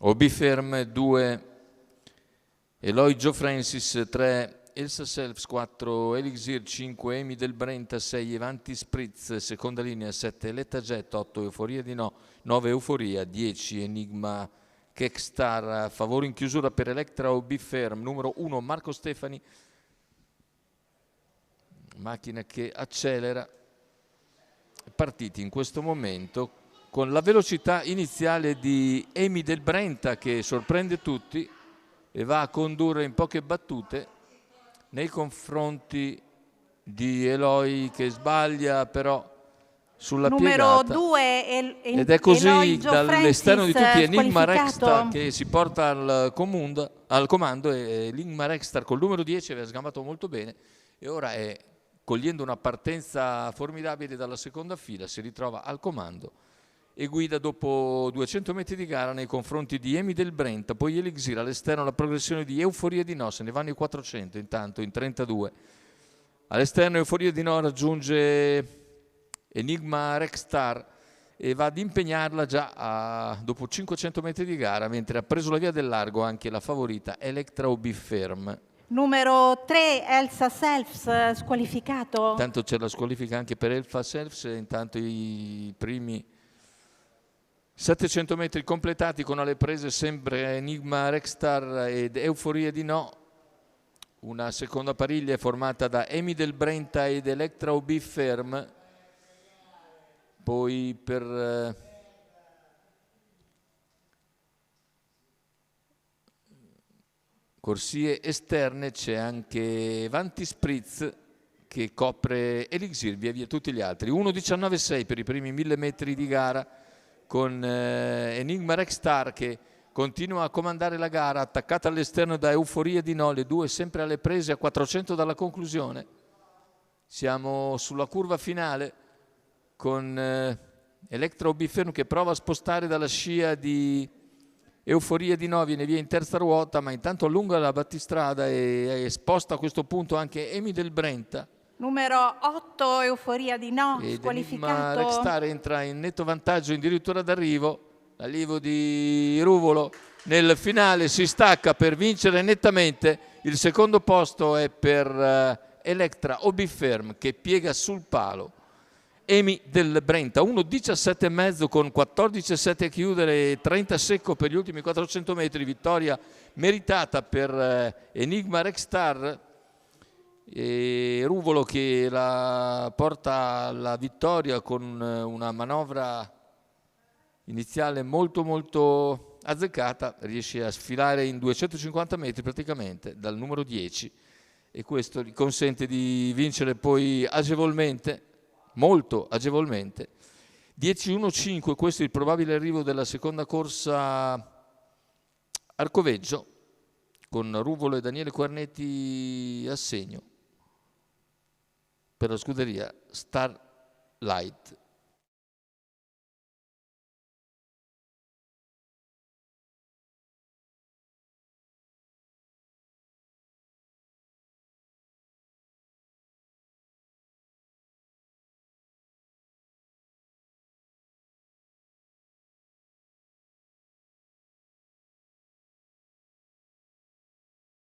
OB Firm 2, Eloy Joe Francis 3, Elsa Selfs 4, Elixir 5, Amy Del Brenta 6, Evanti Spritz, seconda linea 7, Eletta Jet 8, Euforia di No, 9 Euforia, 10 Enigma Kekstar, favore in chiusura per Electra OB Firm, numero 1 Marco Stefani, macchina che accelera, partiti in questo momento con la velocità iniziale di Amy Del Brenta che sorprende tutti e va a condurre in poche battute nei confronti di Eloy che sbaglia però sulla numero piegata. 2 Ed è così dall'esterno di tutti Enigma squalificato. Rexstar che si porta al comando e Enigma Rexstar col numero 10 aveva sgamato molto bene e ora è, cogliendo una partenza formidabile dalla seconda fila, si ritrova al comando e guida dopo 200 metri di gara nei confronti di Amy Del Brenta, poi Elixir all'esterno, la progressione di Euforia di No, se ne vanno i 400 intanto in 32. All'esterno Euforia di No raggiunge Enigma Rexstar e va ad impegnarla già dopo 500 metri di gara, mentre ha preso la via del largo anche la favorita Electra OB Firm. Numero 3 Elsa Selfs squalificato. Intanto c'è la squalifica anche per Elsa Selfs, intanto i primi 700 metri completati con alle prese sempre Enigma Rexstar ed Euforia di No. Una seconda pariglia è formata da Amy Del Brenta ed Electra OB Firm. Poi per corsie esterne c'è anche Vanti Spritz che copre Elixir via via tutti gli altri. 1.19.6 per i primi 1000 metri di gara con Enigma Rexstar che continua a comandare la gara, attaccata all'esterno da Euforia di No, le due sempre alle prese a 400 dalla conclusione. Siamo sulla curva finale con Electra OB Firm che prova a spostare dalla scia di Euforia di No, viene via in terza ruota, ma intanto allunga la battistrada e sposta a questo punto anche Amy Del Brenta. Numero 8 Euforia di No, squalificato. Rexstar entra in netto vantaggio addirittura d'arrivo, l'arrivo di Ruvolo nel finale si stacca per vincere nettamente. Il secondo posto è per Electra OB Firm che piega sul palo Amy Del Brenta, 1.17,5 con 14,7 a chiudere e 30 secco per gli ultimi 400 metri, vittoria meritata per Enigma Rexstar e Ruvolo che la porta alla vittoria con una manovra iniziale molto azzeccata, riesce a sfilare in 250 metri praticamente dal numero 10 e questo gli consente di vincere poi agevolmente, molto agevolmente. 10.1.5, questo è il probabile arrivo della seconda corsa Arcoveggio con Ruvolo e Daniele Quarnetti a segno per la scuderia Starlight.